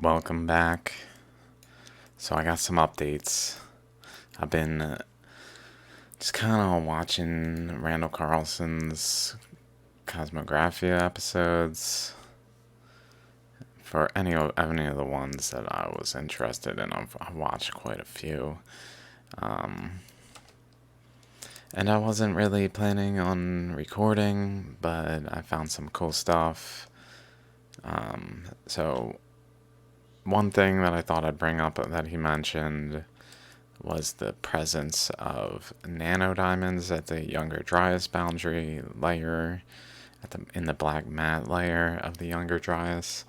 Welcome back. So I got some updates. I've been just kind of watching Randall Carlson's Cosmographia episodes for any of the ones that I was interested in. I've watched quite a few. Um, and I wasn't really planning on recording, but I found some cool stuff. So one thing that I thought I'd bring up that he mentioned was the presence of nanodiamonds at the Younger Dryas boundary layer, in the black matte layer of the Younger Dryas,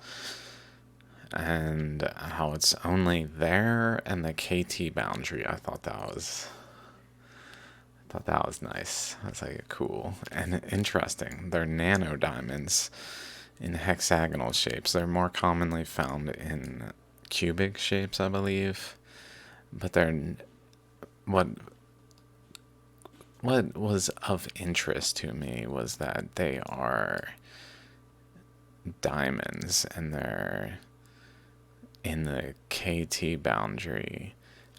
and how it's only there and the KT boundary. I thought that was nice. That's like cool and interesting. They're nanodiamonds in hexagonal shapes. They're more commonly found in cubic shapes, I believe. But they're what what was of interest to me was that they are diamonds and they're in the KT boundary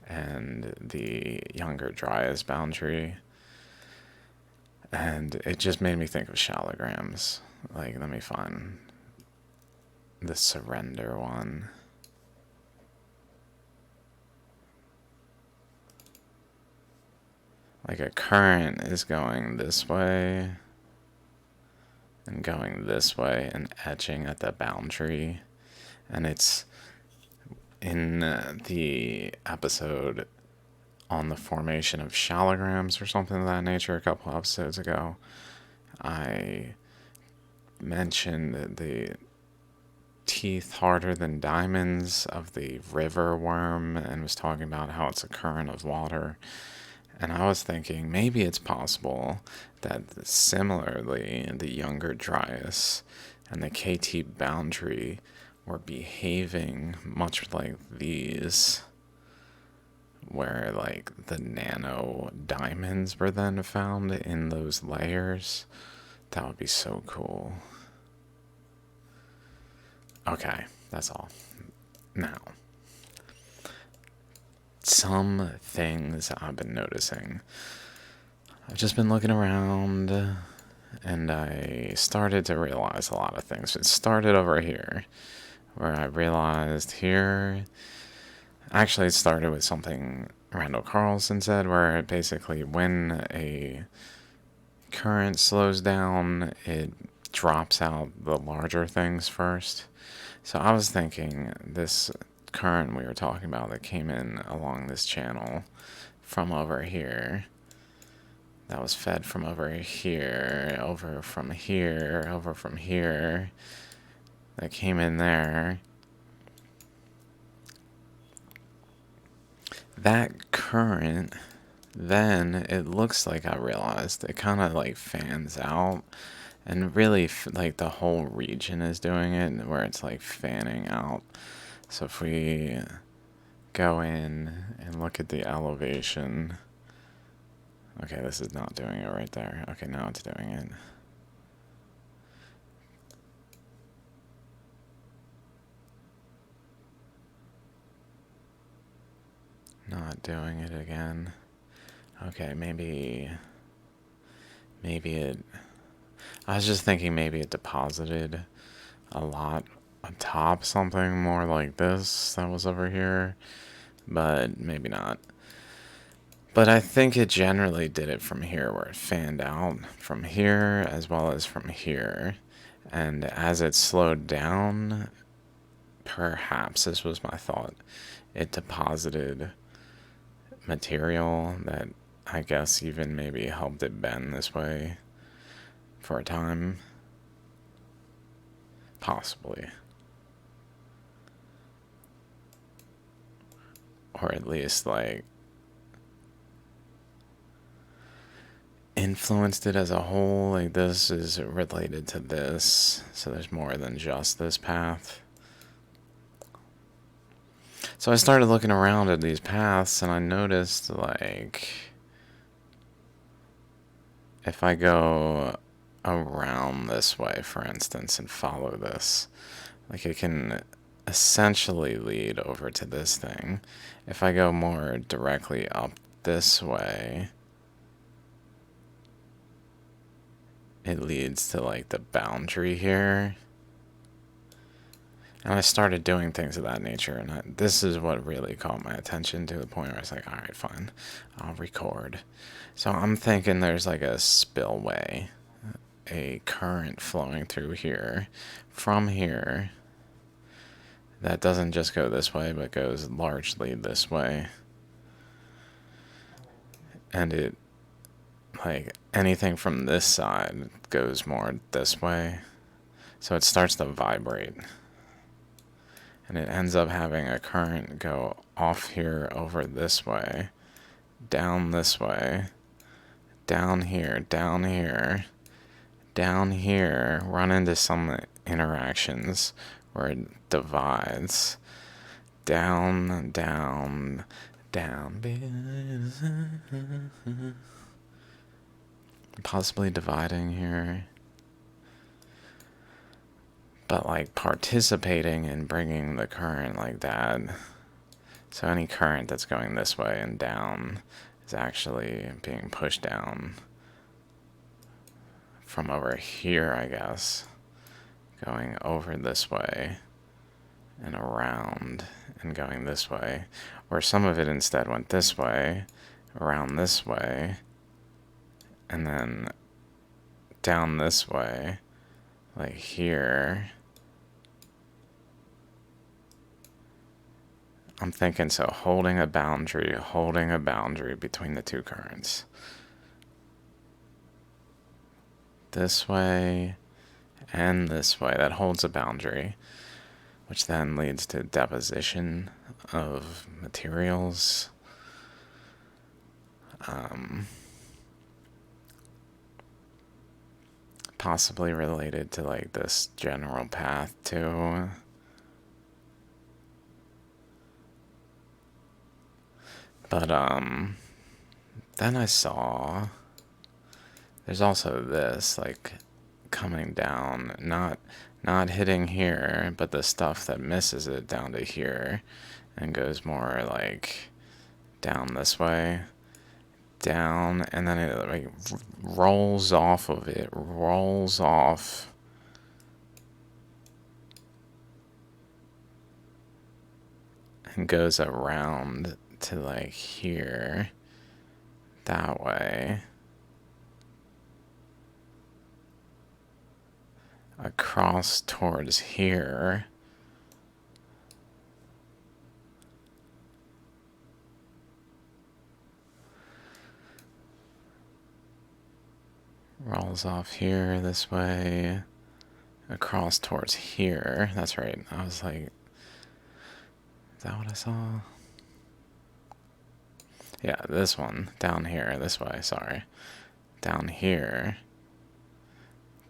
and the Younger Dryas boundary. And it just made me think of shallograms. Like, let me find the surrender one. Like, a current is going this way and going this way and etching at the boundary. And it's in the episode on the formation of shallograms or something of that nature a couple episodes ago. I mentioned the teeth harder than diamonds of the river worm and was talking about how it's a current of water. And I was thinking maybe it's possible that similarly the Younger Dryas and the KT boundary were behaving much like these, where like the nano diamonds were then found in those layers. That would be so cool. Okay, that's all. Now, some things I've been noticing. I've just been looking around and I started to realize a lot of things. It started over here, where I realized here. Actually, it started with something Randall Carlson said, where basically when a current slows down, it drops out the larger things first. So I was thinking this current we were talking about that came in along this channel from over here, that was fed from over here, over from here, over from here, that came in there. That current, then it looks like I realized it kind of like fans out, and really like the whole region is doing it, where it's like fanning out. So if we go in and look at the elevation, okay, this is not doing it right there. Okay, now it's doing it. Not doing it again. Okay, maybe it. I was just thinking maybe it deposited a lot on top, something more like this that was over here, but maybe not. But I think it generally did it from here, where it fanned out from here as well as from here. And as it slowed down, perhaps this was my thought, it deposited material that I guess even maybe helped it bend this way for a time. Possibly. Or at least like influenced it as a whole. Like this is related to this, so there's more than just this path. So I started looking around at these paths and I noticed like if I go around this way, for instance, and follow this, like it can essentially lead over to this thing. If I go more directly up this way, it leads to like the boundary here. And I started doing things of that nature, and this is what really caught my attention to the point where I was like, all right, fine, I'll record. So I'm thinking there's like a spillway, a current flowing through here, from here, that doesn't just go this way, but goes largely this way. And it, like, anything from this side goes more this way. So it starts to vibrate. And it ends up having a current go off here over this way, down this way, down here, down here, down here, run into some interactions where it divides, down, down, down, possibly dividing here. But like participating in bringing the current like that. So any current that's going this way and down is actually being pushed down from over here, I guess, going over this way and around and going this way. Or some of it instead went this way, around this way, and then down this way, like here. I'm thinking, so holding a boundary between the two currents. This way and this way, that holds a boundary, which then leads to deposition of materials. Possibly related to like this general path too. But then I saw there's also this like coming down, not hitting here, but the stuff that misses it down to here and goes more like down this way, down, and then it like rolls off of it, rolls off. And goes around to like here, that way, across towards here, rolls off here this way, across towards here. That's right. I was like, is that what I saw? Yeah, this one down here, this way, sorry. Down here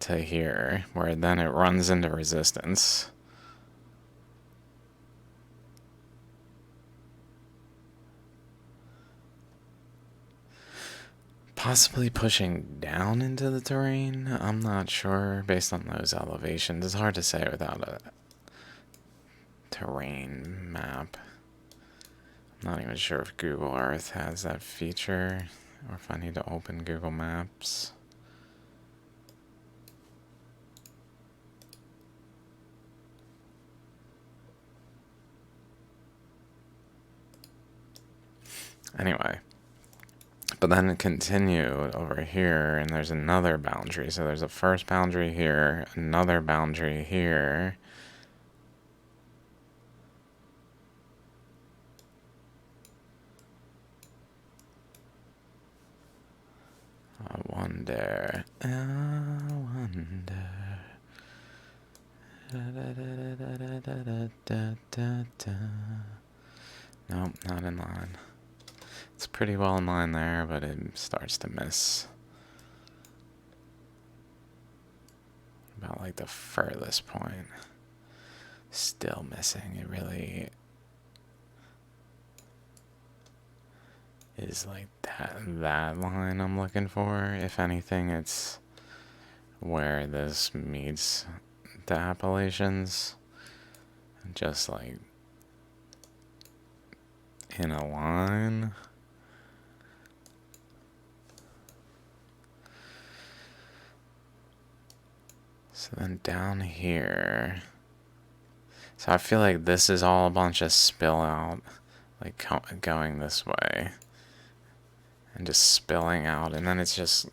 to here, where then it runs into resistance. Possibly pushing down into the terrain. I'm not sure based on those elevations. It's hard to say without a terrain map. I'm not even sure if Google Earth has that feature or if I need to open Google Maps. Anyway. But then it continued over here, and there's another boundary. So there's a first boundary here, another boundary here. I wonder. Nope, not in line. It's pretty well in line there, but it starts to miss. About like the furthest point. Still missing. It really is like that line I'm looking for. If anything, it's where this meets the Appalachians. just like in a line. So then down here, so I feel like this is all a bunch of spill out, like going this way and just spilling out, and then it just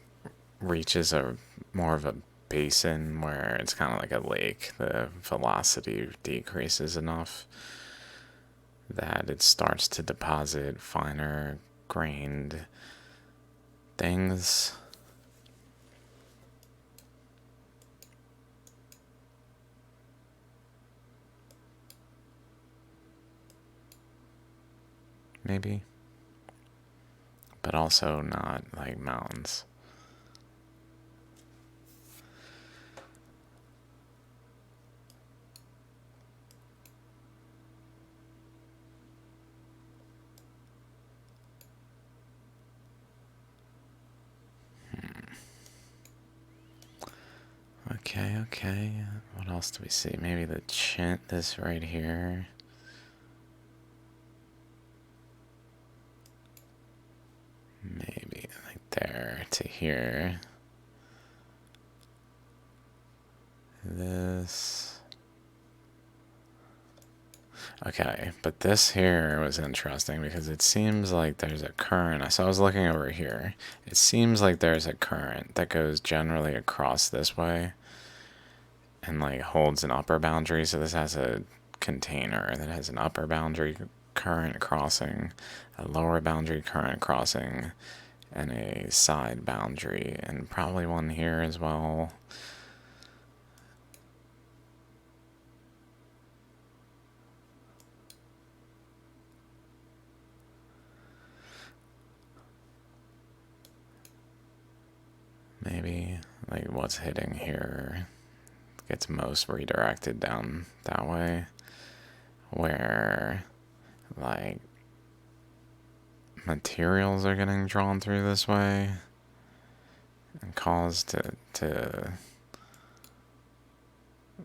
reaches a more of a basin where it's kind of like a lake. The velocity decreases enough that it starts to deposit finer grained things. Maybe. But also not like mountains. Okay, okay. What else do we see? Maybe the chint, this right here. Maybe like there to here. This. Okay, but this here was interesting because it seems like there's a current. So I was looking over here. It seems like there's a current that goes generally across this way and like holds an upper boundary. So this has a container that has an upper boundary current crossing, a lower boundary current crossing, and a side boundary, and probably one here as well. Maybe like what's hitting here gets most redirected down that way, where like materials are getting drawn through this way and caused to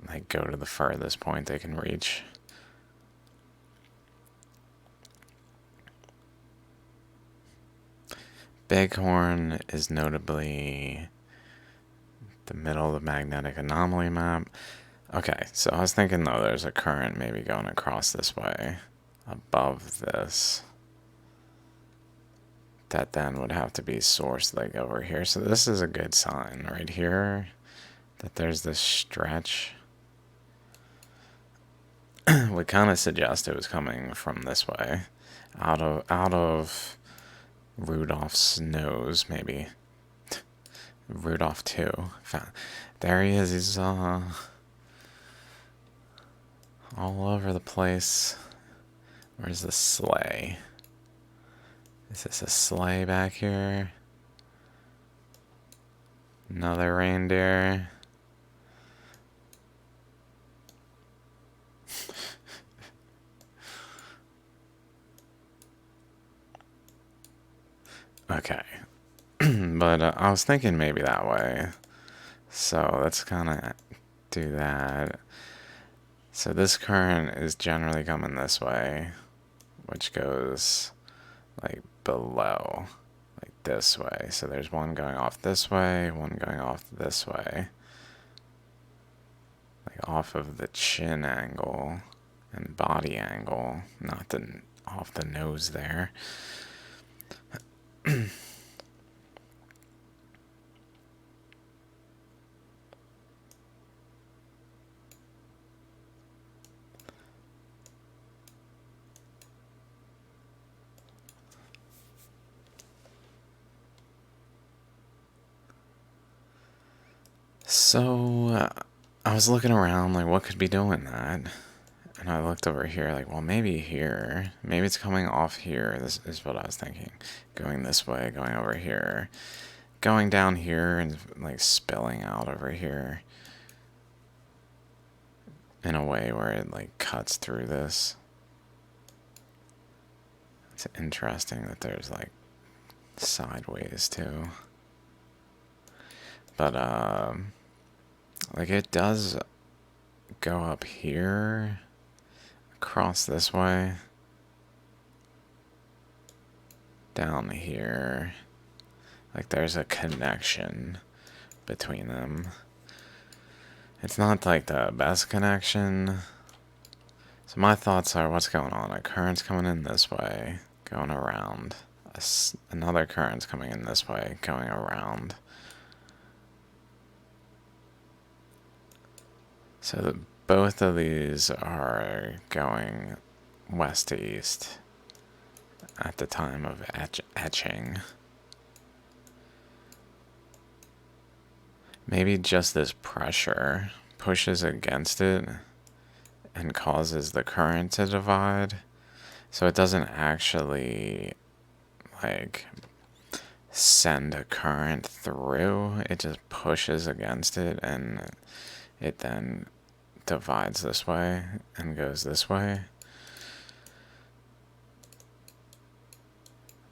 like go to the furthest point they can reach. Bighorn is notably the middle of the magnetic anomaly map. Okay, so I was thinking though there's a current maybe going across this way above this that then would have to be sourced like over here. So this is a good sign right here that there's this stretch. Would kind of suggest it was coming from this way, out of Rudolph's nose, maybe. Rudolph 2. There he is. He's all over the place. Where's the sleigh? Is this a sleigh back here? Another reindeer. Okay. But I was thinking maybe that way. So let's kind of do that. So this current is generally coming this way, which goes like below, like this way. So there's one going off this way, one going off this way, like off of the chin angle and body angle, not off the nose there. So I was looking around, like, what could be doing that? And I looked over here, like, well, maybe here. Maybe it's coming off here. This is what I was thinking. Going this way, going over here. Going down here and, like, spilling out over here. In a way where it, like, cuts through this. It's interesting that there's, like, sideways, too. But, like, it does go up here cross this way, down here. Like there's a connection between them. It's not like the best connection. So my thoughts are, what's going on? A current's coming in this way, going around. Another current's coming in this way, going around. So both of these are going west to east at the time of etching. Maybe just this pressure pushes against it and causes the current to divide. So it doesn't actually, like, send a current through. It just pushes against it and it then divides this way and goes this way.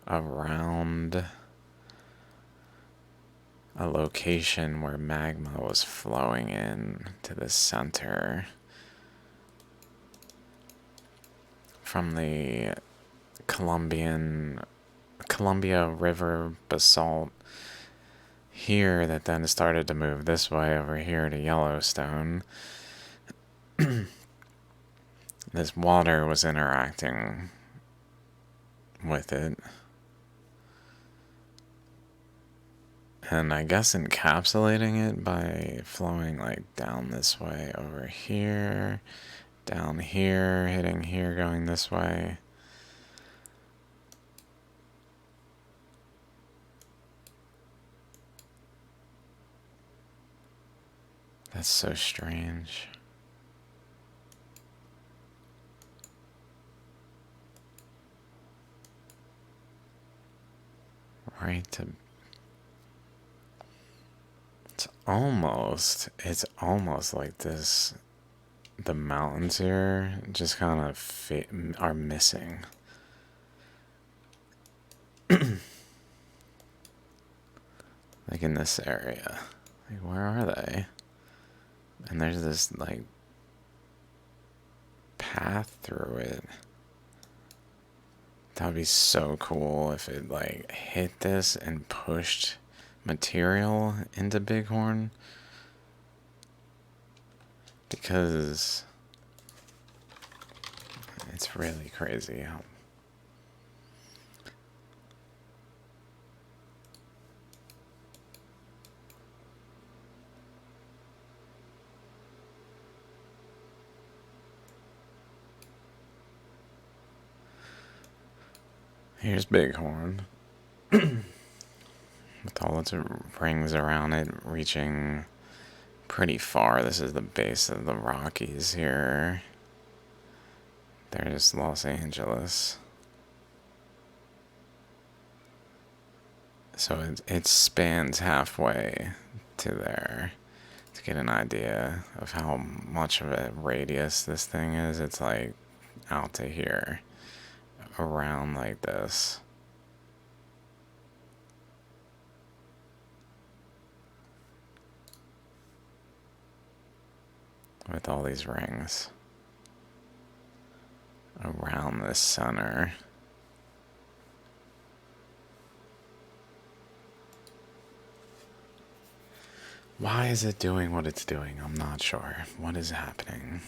Around a location where magma was flowing in to the center from the Columbia River basalt here that then started to move this way over here to Yellowstone. This water was interacting with it. And I guess encapsulating it by flowing like down this way over here, down here, hitting here, going this way. That's so strange. Right to... It's almost like this, the mountains here just kind of are missing. Like in this area. Like, where are they? And there's this, like, path through it. That would be so cool if it, like, hit this and pushed material into Bighorn. Because it's really crazy how... Here's Bighorn. With all its rings around it, reaching pretty far. This is the base of the Rockies here. There's Los Angeles. So it spans halfway to there. To get an idea of how much of a radius this thing is, it's like out to here. Around like this. With all these rings around the center. Why is it doing what it's doing? I'm not sure. What is happening?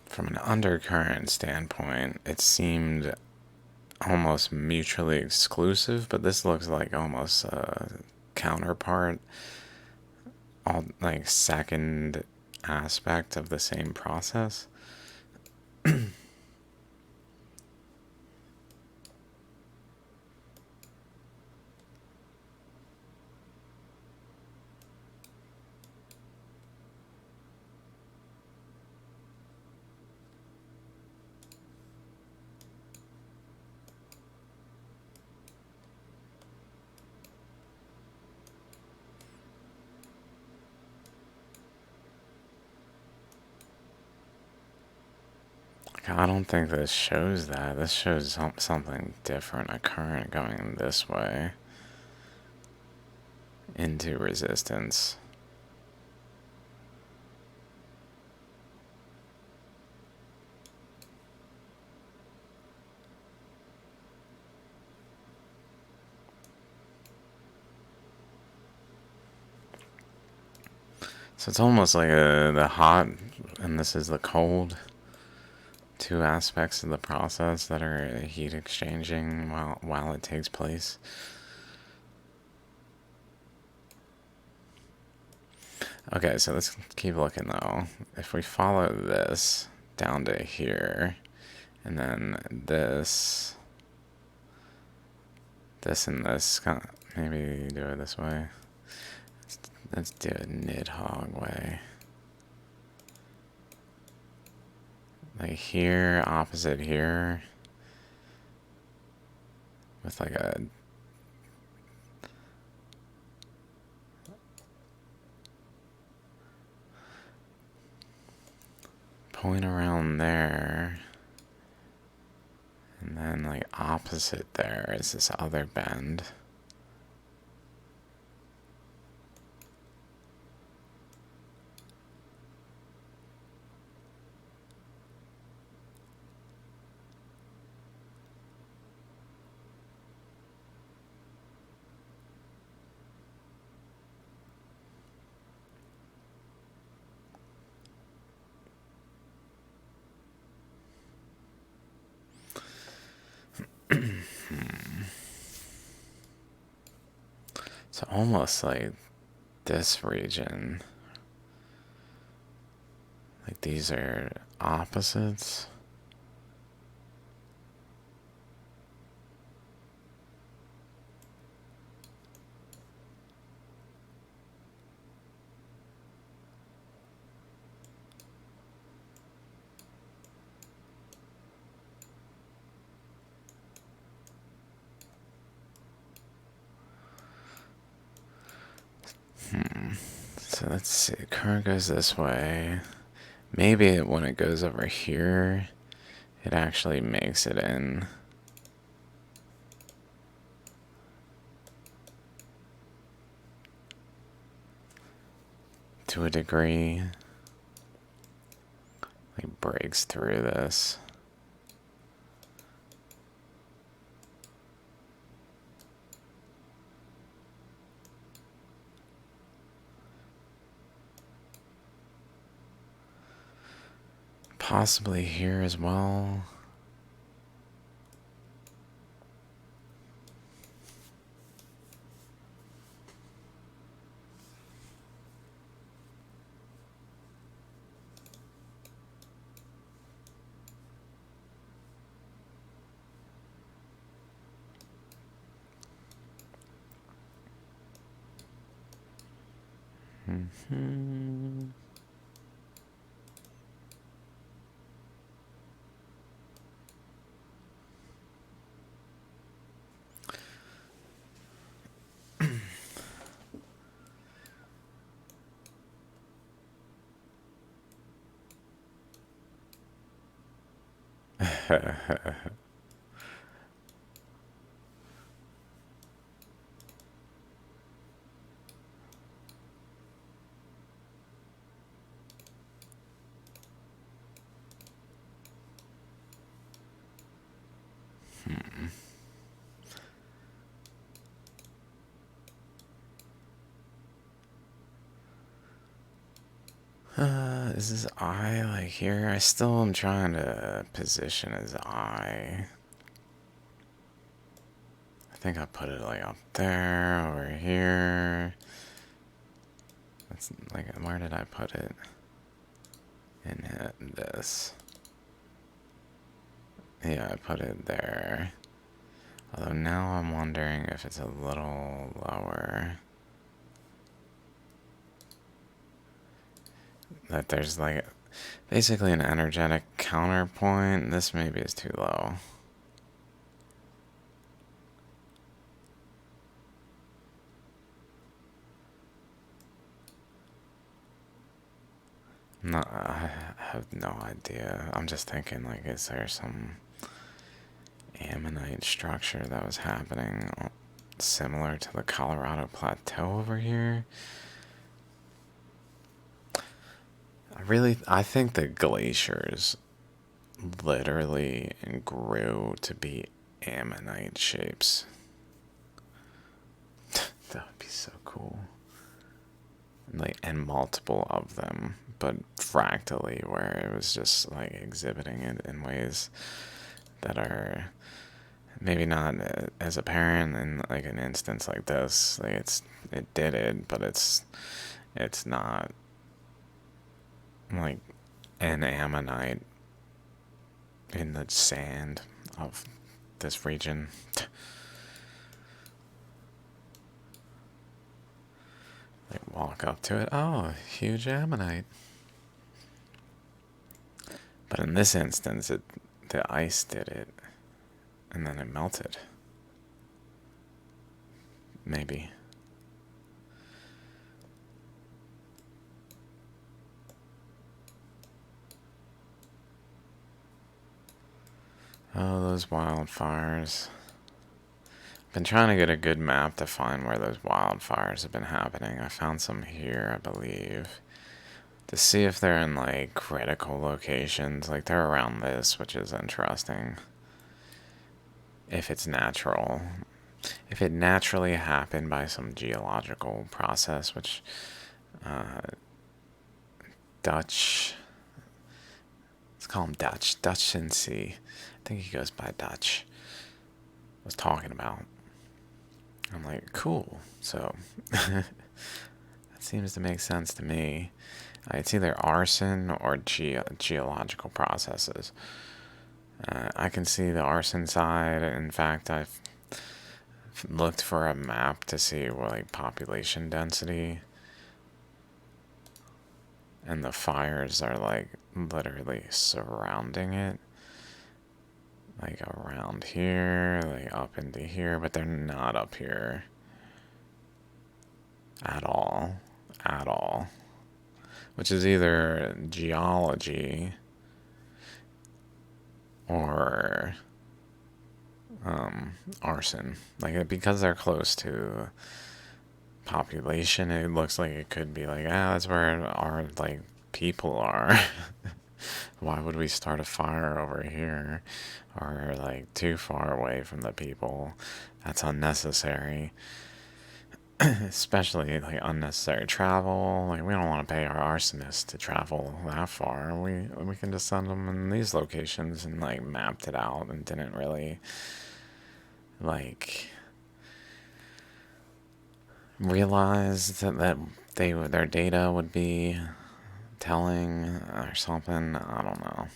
From an undercurrent standpoint, it seemed almost mutually exclusive, but this looks like almost a counterpart, all like second aspect of the same process. I don't think this shows that. This shows something different, a current going this way into resistance. So it's almost like the hot, and this is the cold. Two aspects of the process that are heat exchanging while it takes place. Okay, so let's keep looking though. If we follow this down to here, and then this and this, maybe do it this way. Let's do it Nidhogg way. Like here, opposite here, with like a point around there, and then like opposite there is this other bend. So almost like this region, like these are opposites. So let's see, current goes this way. Maybe when it goes over here, it actually makes it in. To a degree. Like breaks through this. Possibly here as well. Is this I like here? I still am trying to position as I. I think I put it like up there, over here. That's like, where did I put it? In this. Yeah, I put it there. Although now I'm wondering if it's a little lower. That there's like basically an energetic counterpoint. This maybe is too low. No, I have no idea. I'm just thinking, like, is there some ammonite structure that was happening similar to the Colorado Plateau over here? I think the glaciers literally grew to be ammonite shapes. That would be so cool. like, and multiple of them, but fractally, where it was just like exhibiting it in ways that are maybe not as apparent in like an instance like this. Like it did it, but it's not like an ammonite in the sand of this region. Like walk up to it, oh, huge ammonite. But in this instance, the ice did it, and then it melted. Maybe. Oh, those wildfires. Been trying to get a good map to find where those wildfires have been happening. I found some here, I believe. To see if they're in like critical locations. Like they're around this, which is interesting. If it's natural. If it naturally happened by some geological process, which Dutch, let's call him Dutch. Dutch and C. I think he goes by Dutch. Was talking about. I'm like, cool. So that seems to make sense to me. It's either arson or geological processes. I can see the arson side. In fact, I've looked for a map to see what like population density, and the fires are like literally surrounding it, like around here, like up into here, but they're not up here at all, which is either geology or arson. Like because they're close to population, it looks like it could be like, that's where our like people are. Why would we start a fire over here or like too far away from the people? That's unnecessary. Especially like unnecessary travel. Like we don't want to pay our arsonists to travel that far. We can just send them in these locations, and like mapped it out and didn't really like realize that their data would be telling or something. I don't know.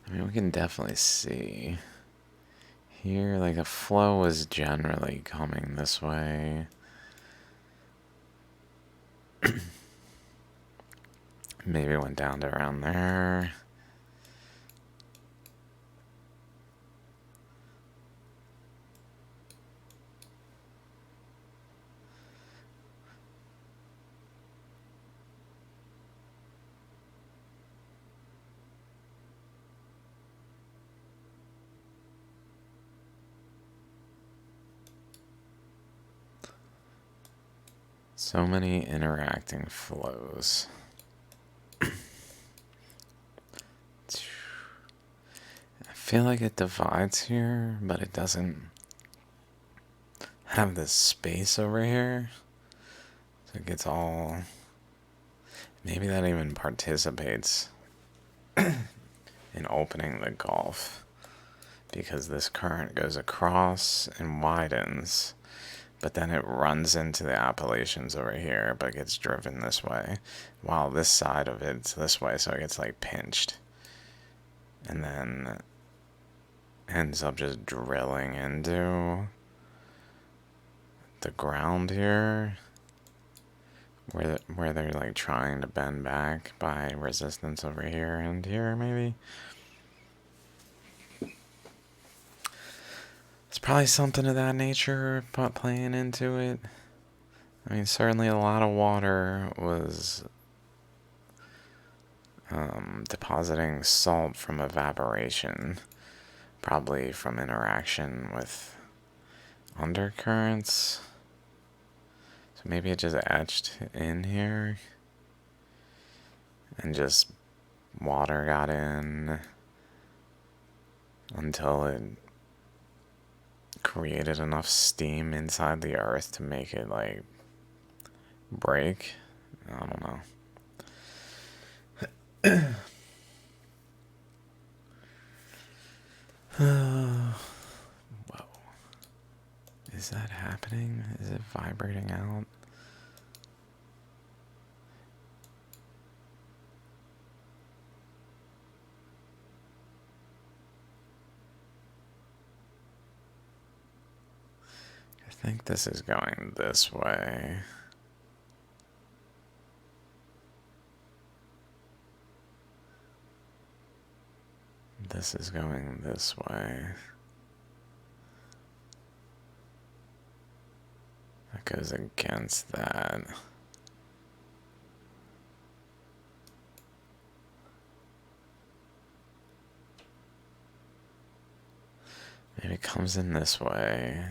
I mean, we can definitely see here, like, a flow is generally coming this way. Maybe it went down to around there. So many interacting flows. I feel like it divides here, but it doesn't have this space over here. So it gets all... Maybe that even participates in opening the Gulf, because this current goes across and widens, but then it runs into the Appalachians over here, but gets driven this way, while this side of it's this way, so it gets like pinched, and then ends up just drilling into the ground here, where they're like trying to bend back by resistance over here and here, maybe. It's probably something of that nature playing into it. I mean, certainly a lot of water was depositing salt from evaporation, probably from interaction with undercurrents. maybe it just etched in here and just water got in until it created enough steam inside the earth to make it like break. I don't know. Whoa. Is that happening? Is it vibrating out? I think this is going this way. This is going this way. That goes against that. Maybe it comes in this way,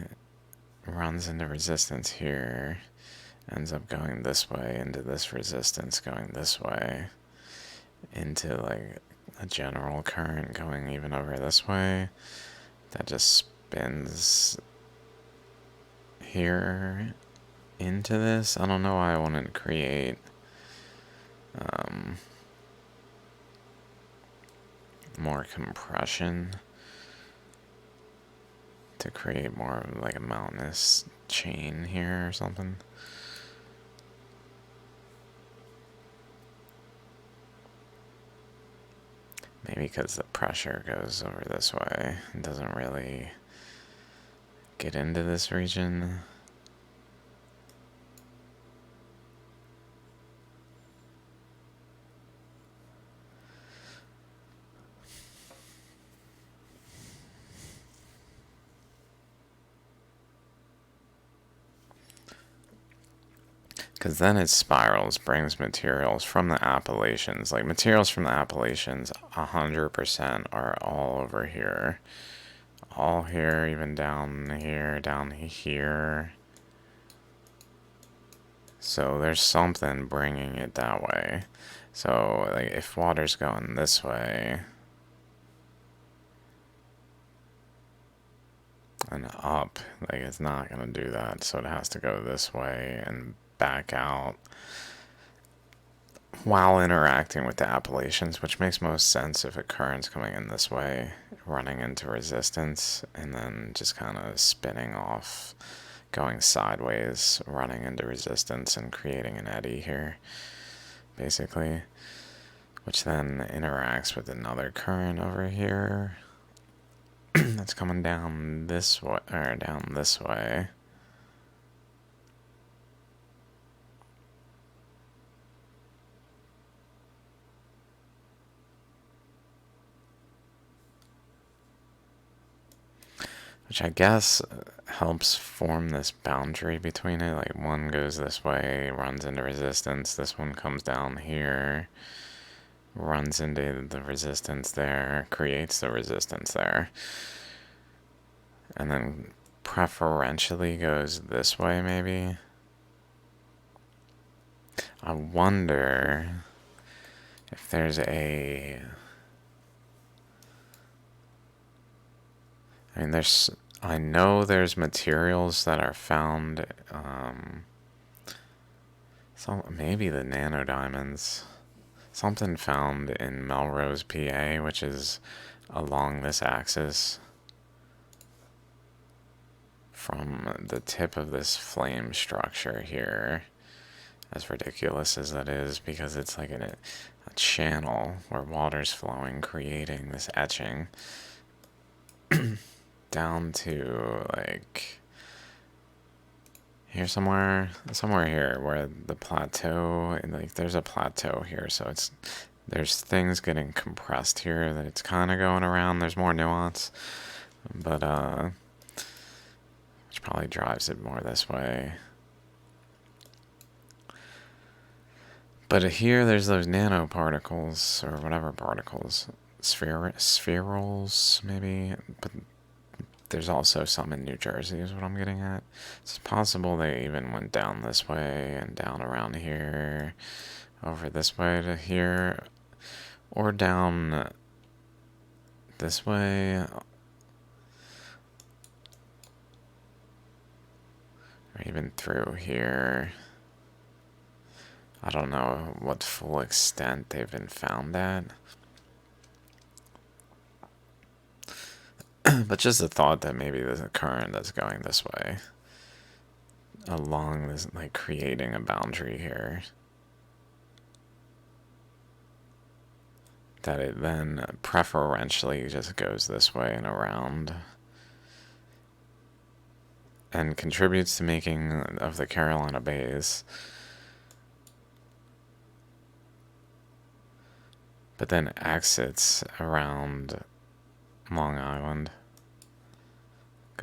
runs into resistance here, ends up going this way into this resistance, going this way, into like a general current going even over this way. That just spins here into this. I don't know why I want to create more compression to create more of like a mountainous chain here or something. Maybe because the pressure goes over this way and doesn't really get into this region. Because then it spirals, brings materials from the Appalachians. Like, materials from the Appalachians, 100% are all over here. All here, even down here, down here. So there's something bringing it that way. So, like, if water's going this way and up, like, it's not going to do that. So it has to go this way and back out while interacting with the Appalachians, which makes most sense if a current's coming in this way, running into resistance, and then just kind of spinning off, going sideways, running into resistance, and creating an eddy here, basically, which then interacts with another current over here that's coming down this way, or down this way. Which I guess helps form this boundary between it. Like, one goes this way, runs into resistance. This one comes down here, runs into the resistance there, creates the resistance there. And then preferentially goes this way, maybe. I wonder if there's a... I mean, I know there's materials that are found, maybe the nanodiamonds, something found in Melrose, PA, which is along this axis from the tip of this flame structure here, as ridiculous as that is, because it's like a channel where water's flowing, creating this etching. Down to like here somewhere here where the plateau, like there's a plateau here, so there's things getting compressed here that it's kind of going around. There's more nuance, but which probably drives it more this way. But here there's those nanoparticles or whatever particles, spherules maybe, but there's also some in New Jersey is what I'm getting at. It's possible they even went down this way and down around here, over this way to here, or down this way, or even through here. I don't know what full extent they've been found at. But just the thought that maybe there's a current that's going this way, along this, like creating a boundary here, that it then preferentially just goes this way and around, and contributes to making of the Carolina Bays, but then exits around Long Island,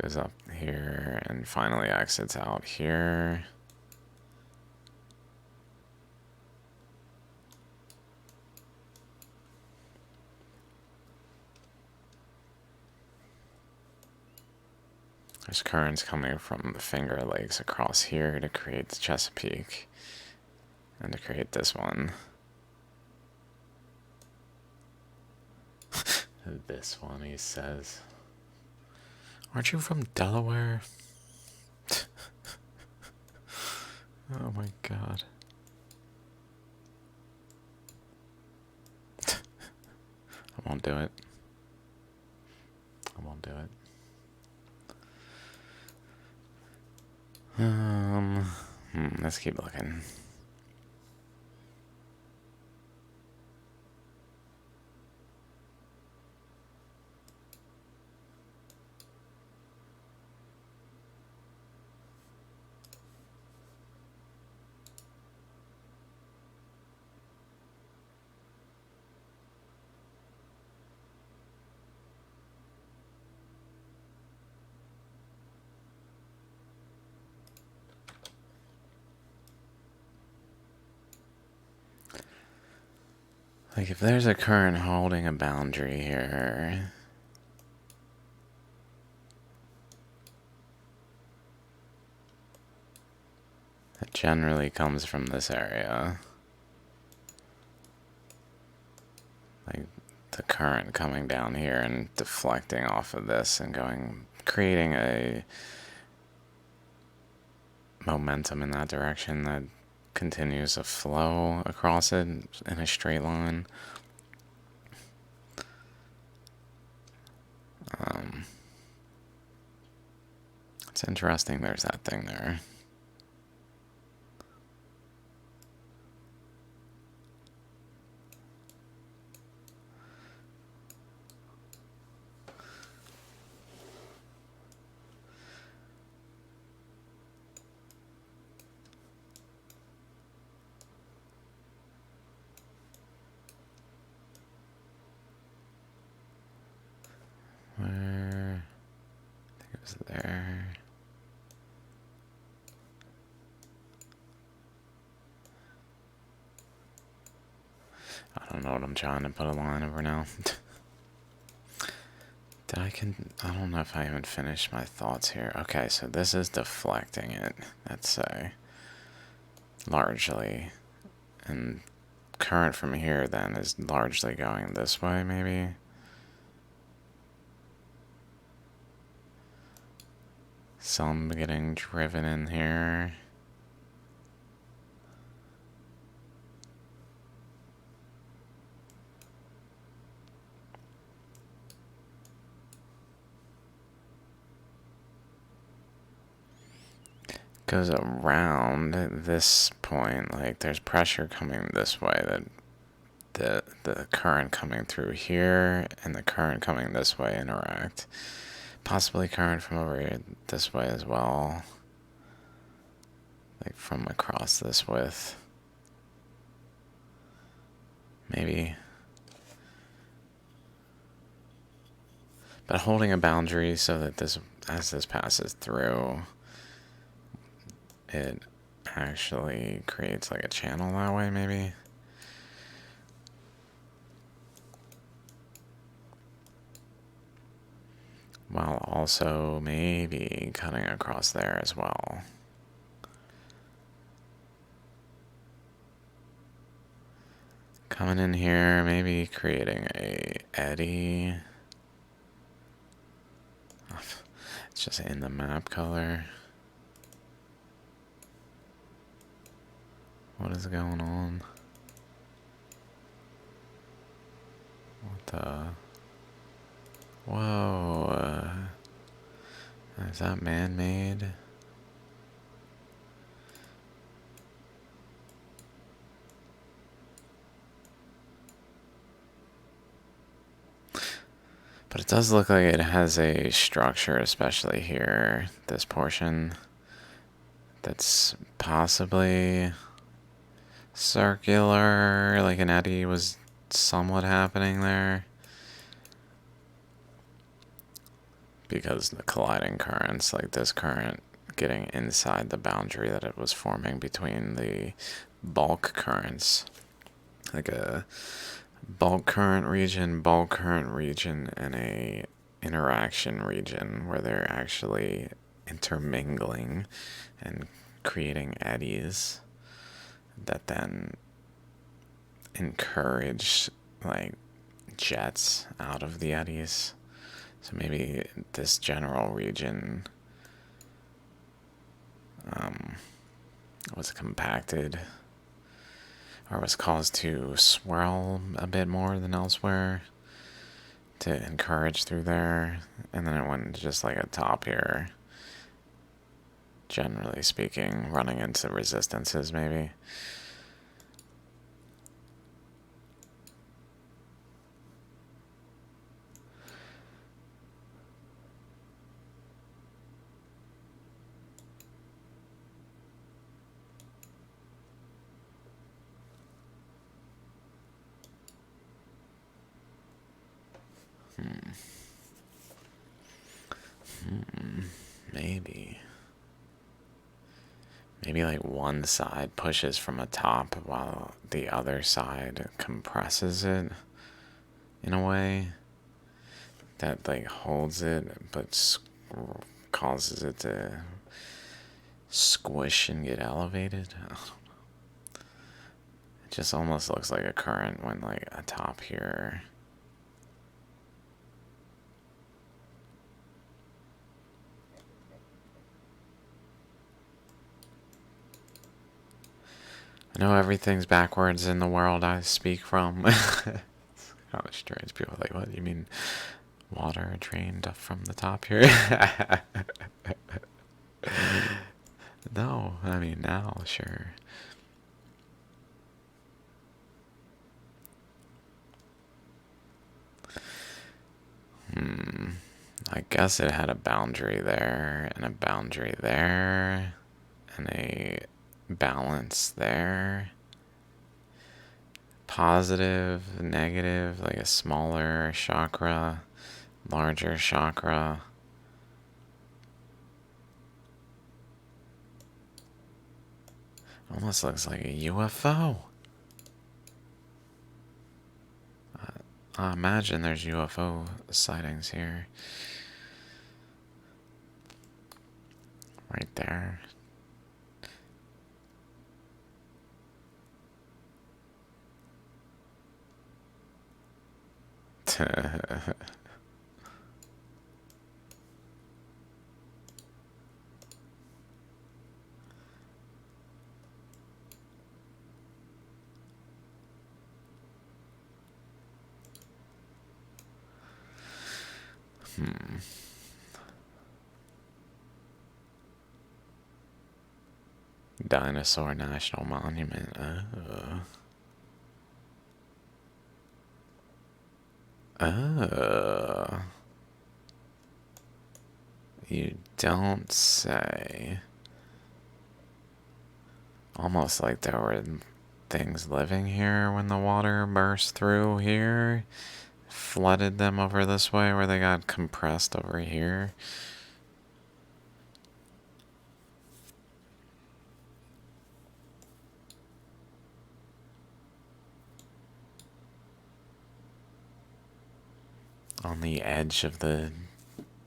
goes up here, and finally exits out here. There's currents coming from the Finger Lakes across here to create the Chesapeake, and to create this one. This one, he says. Aren't you from Delaware? Oh my god. I won't do it. I won't do it. Let's keep looking. Like, if there's a current holding a boundary here, it generally comes from this area. Like, the current coming down here and deflecting off of this and going, creating a momentum in that direction that continues to flow across it in a straight line. It's interesting there's that thing there. Where? I think it was there. I don't know what I'm trying to put a line over now. I don't know if I even finished my thoughts here. Okay, so this is deflecting it, let's say, largely. And current from here then is largely going this way, maybe. Some getting driven in here. Goes around this point, like there's pressure coming this way, that the current coming through here and the current coming this way interact. Possibly current from over here this way as well, like from across this width, maybe. But holding a boundary so that this, as this passes through, it actually creates like a channel that way, maybe. while also maybe cutting across there as well. Coming in here, maybe creating a eddy. It's just in the map color. What is going on? What the? Whoa. Is that man-made? But it does look like it has a structure, especially here, this portion, that's possibly circular, like an eddy was somewhat happening there. Because the colliding currents, like this current getting inside the boundary that it was forming between the bulk currents, like a bulk current region, and a interaction region where they're actually intermingling and creating eddies that then encourage like jets out of the eddies. So maybe this general region was compacted or was caused to swirl a bit more than elsewhere to encourage through there. And then it went just like a top here, generally speaking, running into resistances maybe. Maybe. Maybe like one side pushes from a top while the other side compresses it in a way that like holds it but causes it to squish and get elevated. It just almost looks like a current when like a top here. I know everything's backwards in the world I speak from. It's kind of strange. People are like, what? You mean water drained up from the top here? No, I mean now, sure. I guess it had a boundary there, and a boundary there, and a balance there. Positive, negative, like a smaller chakra, larger chakra. Almost looks like a UFO. I imagine there's UFO sightings here. Right there. Dinosaur National Monument. Oh. You don't say. Almost like there were things living here when the water burst through here. Flooded them over this way where they got compressed over here. On the edge of the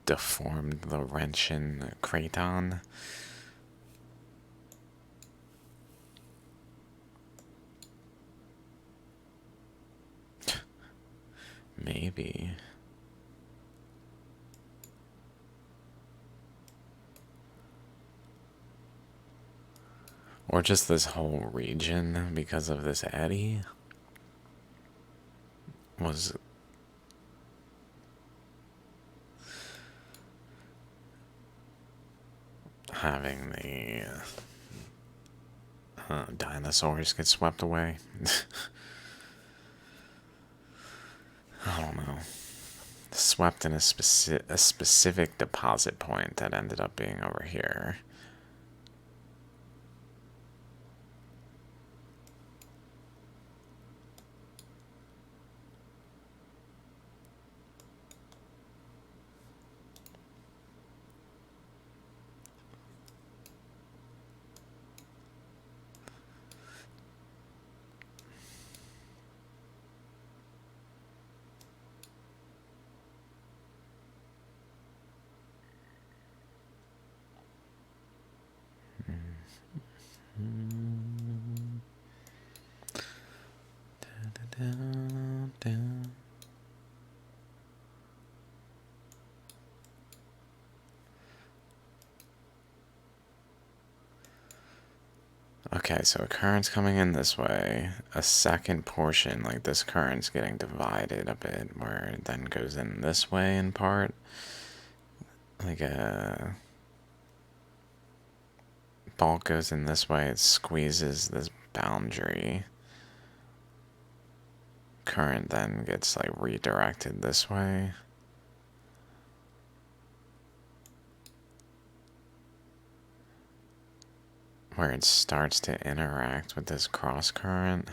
deformed the Wrenchen Craton. Maybe. Or just this whole region because of this eddy was having the dinosaurs get swept away. I don't know. Swept in a specific deposit point that ended up being over here. Okay, so a current's coming in this way. A second portion, like this current's getting divided a bit, where it then goes in this way in part. Like a bulk goes in this way, it squeezes this boundary. Current then gets like redirected this way. Where it starts to interact with this cross current.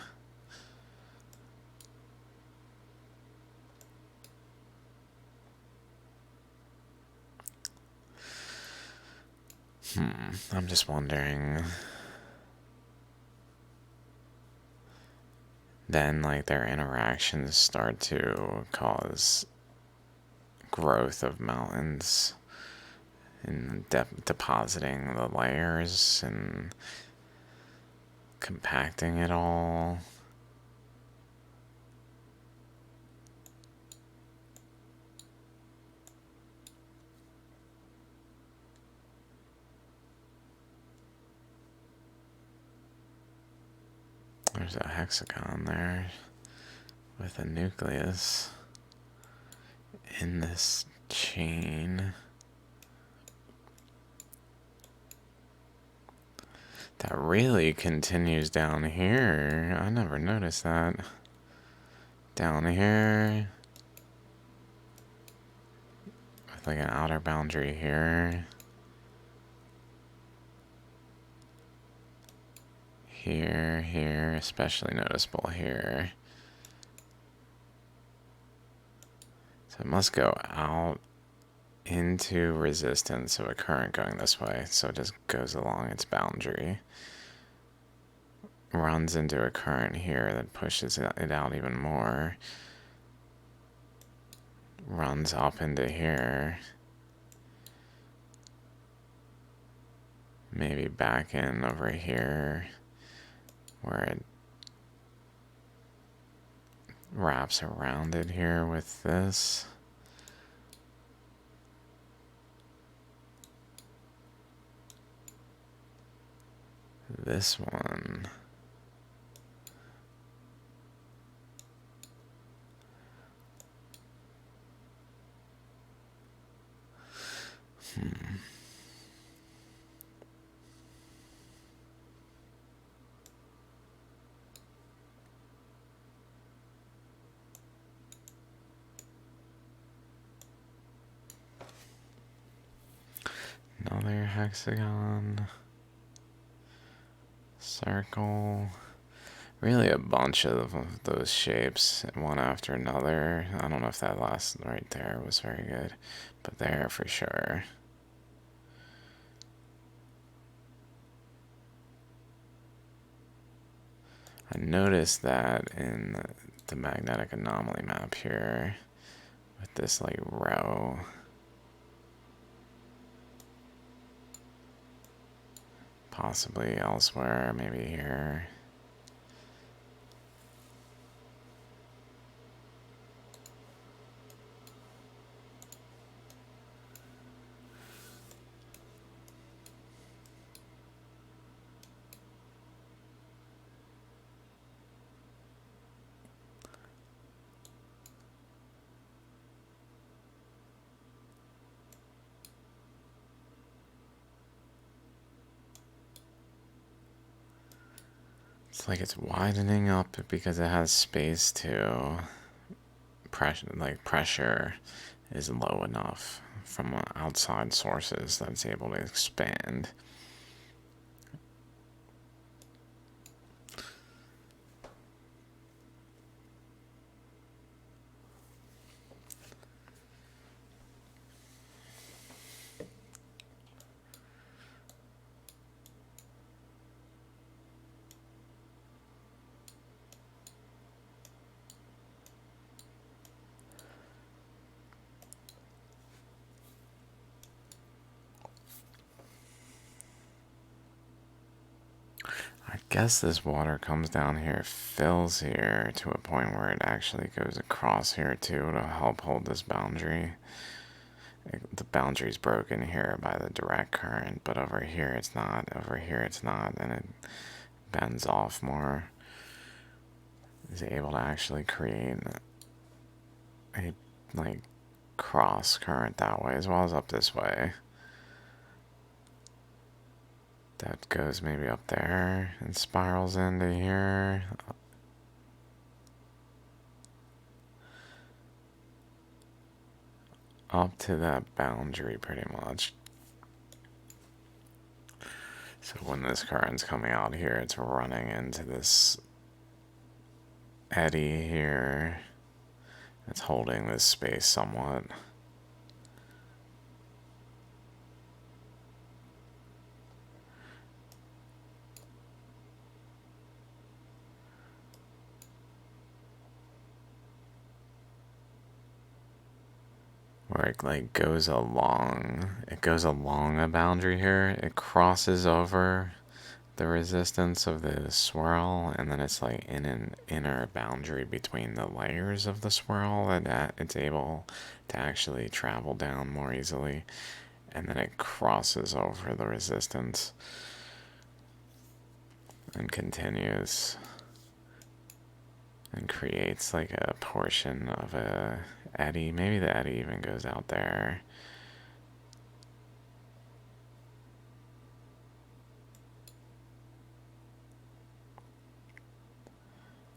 I'm just wondering. Then, like, their interactions start to cause growth of mountains and depositing the layers and compacting it all. There's a hexagon there with a nucleus in this chain. That really continues down here. I never noticed that. Down here. With like an outer boundary here. Here, especially noticeable here. So it must go out into resistance of a current going this way, so it just goes along its boundary. Runs into a current here that pushes it out even more. Runs up into here. Maybe back in over here, where it wraps around it here with this. This one. Another hexagon. Circle. Really a bunch of those shapes, one after another. I don't know if that last right there was very good, but there for sure. I noticed that in the magnetic anomaly map here, with this like row. Possibly elsewhere, maybe here. It's like it's widening up because it has space to pressure, like pressure is low enough from outside sources that it's able to expand. I guess this water comes down here, fills here to a point where it actually goes across here too to help hold this boundary. The boundary is broken here by the direct current, but over here it's not, over here it's not, and it bends off more. Is able to actually create a like cross current that way as well as up this way. That goes maybe up there and spirals into here. Up to that boundary pretty much. So when this current's coming out here, it's running into this eddy here. It's holding this space somewhat. Where it like goes along a boundary here. It crosses over the resistance of the swirl, and then it's like in an inner boundary between the layers of the swirl that it's able to actually travel down more easily, and then it crosses over the resistance and continues and creates like a portion of a eddy. Maybe the eddy even goes out there.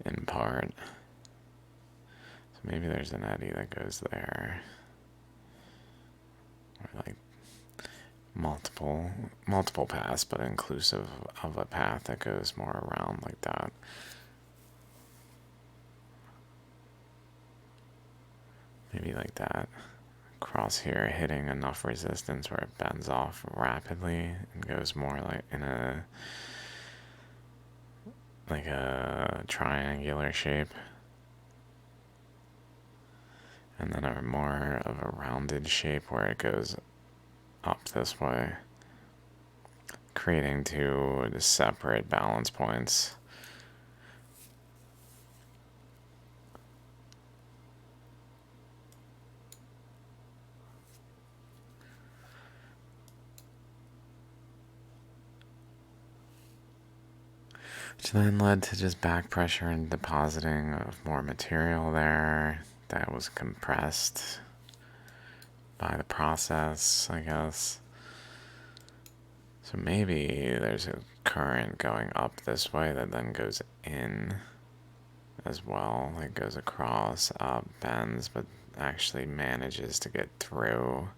In part. So maybe there's an eddy that goes there. Or like multiple paths, but inclusive of a path that goes more around like that. Maybe like that. Cross here, hitting enough resistance where it bends off rapidly and goes more like in a triangular shape. And then a more of a rounded shape where it goes up this way, creating two separate balance points. Which then led to just back pressure and depositing of more material there that was compressed by the process, I guess. So maybe there's a current going up this way that then goes in as well. It goes across, up, bends, but actually manages to get through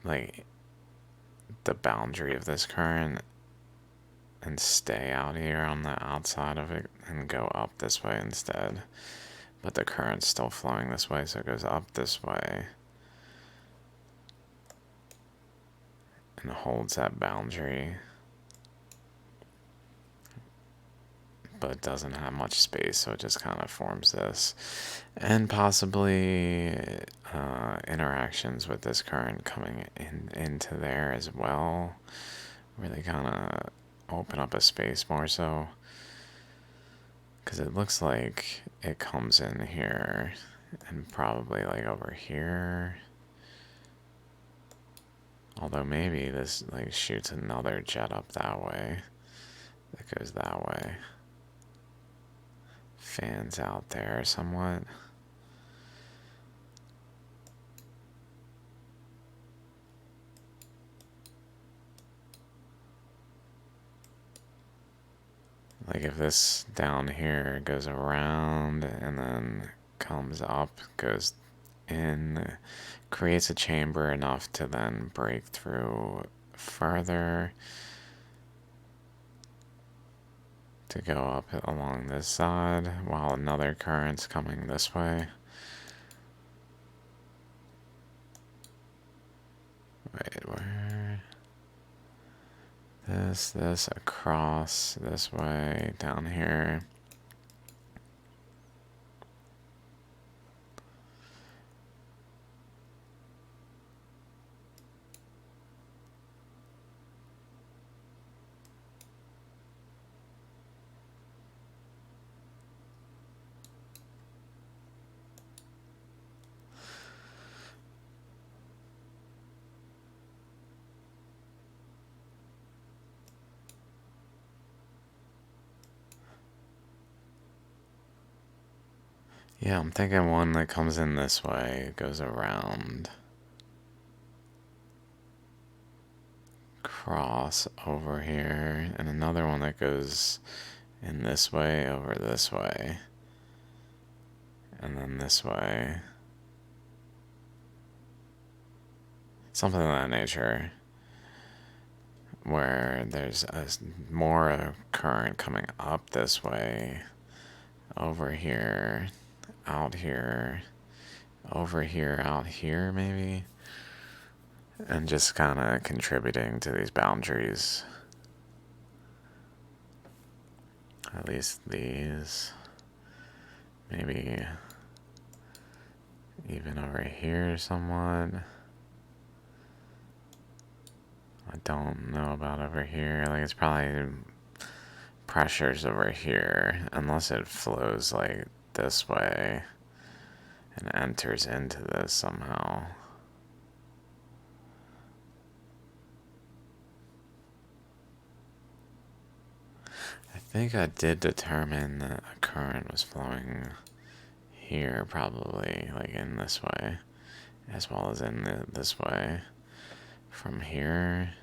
like the boundary of this current and stay out here on the outside of it and go up this way instead. But the current's still flowing this way, so it goes up this way and holds that boundary, but it doesn't have much space, so it just kind of forms this. And possibly interactions with this current coming into there as well, really kind of open up a space more so. Because it looks like it comes in here and probably like over here. Although maybe this like shoots another jet up that way. That goes that way. Fans out there somewhat. Like if this down here goes around and then comes up, goes in, creates a chamber enough to then break through further to go up along this side while another current's coming this way. Wait, where? This across this way down here. Yeah, I'm thinking one that comes in this way, goes around, cross over here, and another one that goes in this way over this way, and then this way. Something of that nature, where there's more current coming up this way, over here, out here, over here, out here, maybe, and just kind of contributing to these boundaries. At least these. Maybe even over here somewhat. I don't know about over here. Like, it's probably pressures over here, unless it flows like this way and enters into this somehow. I think I did determine that a current was flowing here, probably, like in this way, as well as in this way. From here.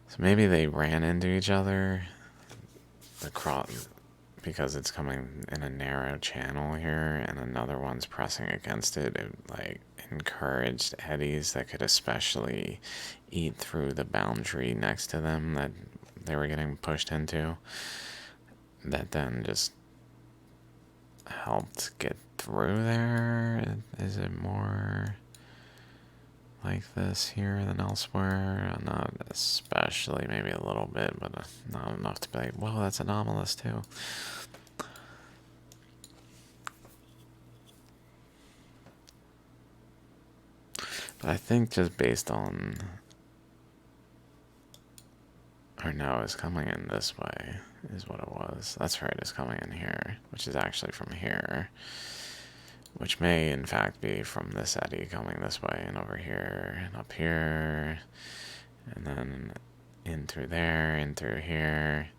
So maybe they ran into each other. Because it's coming in a narrow channel here, and another one's pressing against it. It like encouraged eddies that could especially eat through the boundary next to them that they were getting pushed into. That then just helped get through there. Is it more like this here than elsewhere? Not especially, maybe a little bit, but not enough to be like, well, that's anomalous too. But I think just based on, or no, it's coming in this way is what it was. That's right, it's coming in here, which is actually from here, which may in fact be from this eddy coming this way and over here and up here, and then in through there, in through here,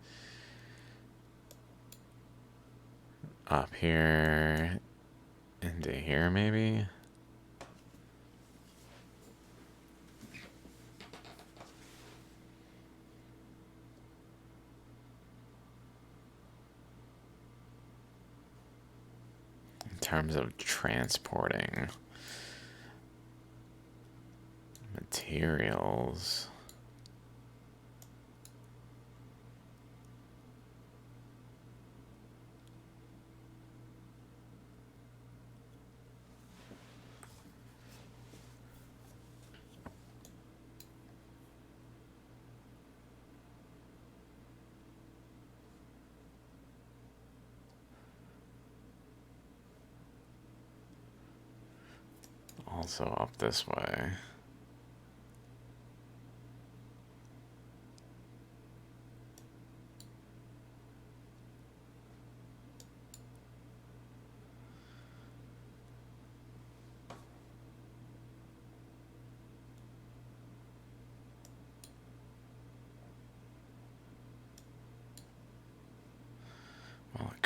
up here, into here maybe. In terms of transporting materials. Also up this way.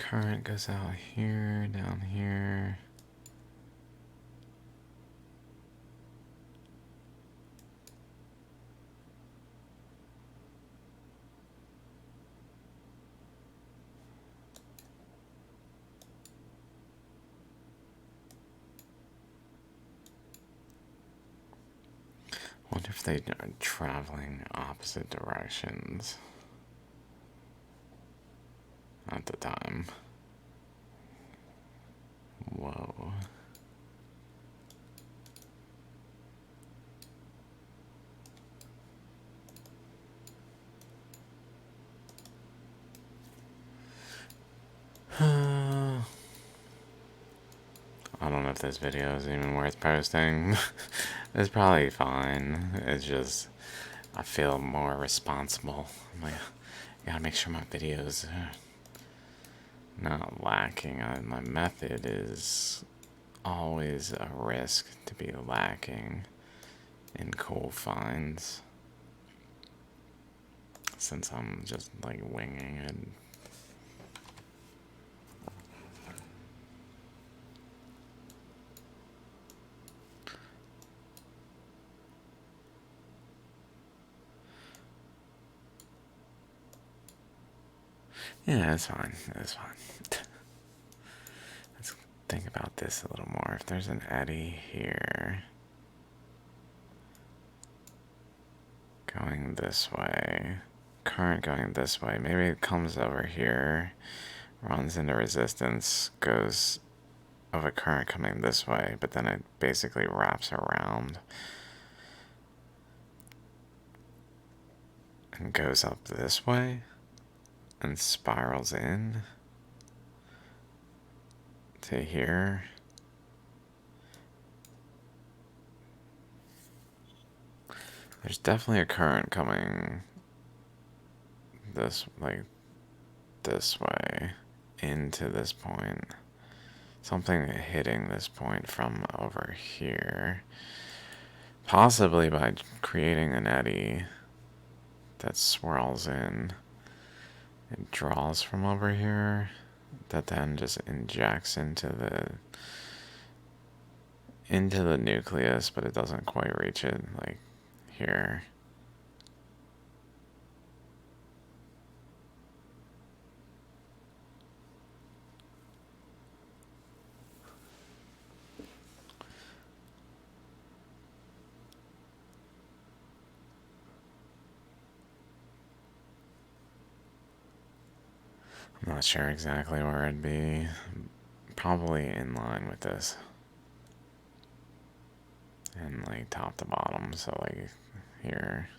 current goes out here, down here. Wonder if they are traveling opposite directions at the time. Whoa. I don't know if this video is even worth posting. It's probably fine. It's just, I feel more responsible. I'm like, gotta make sure my videos are not lacking. My method is always a risk to be lacking in cool finds, since I'm just like winging it. Yeah, it's fine. It's fine. Let's think about this a little more. If there's an eddy here going this way, current going this way, maybe it comes over here, runs into resistance, goes of a current coming this way, but then it basically wraps around and goes up this way and spirals in to here. There's definitely a current coming this, like, this way into this point. Something hitting this point from over here. Possibly by creating an eddy that swirls in. It draws from over here, that then just injects into the nucleus, but it doesn't quite reach it, like here. I'm not sure exactly where it'd be. Probably in line with this. And like top to bottom, so like here.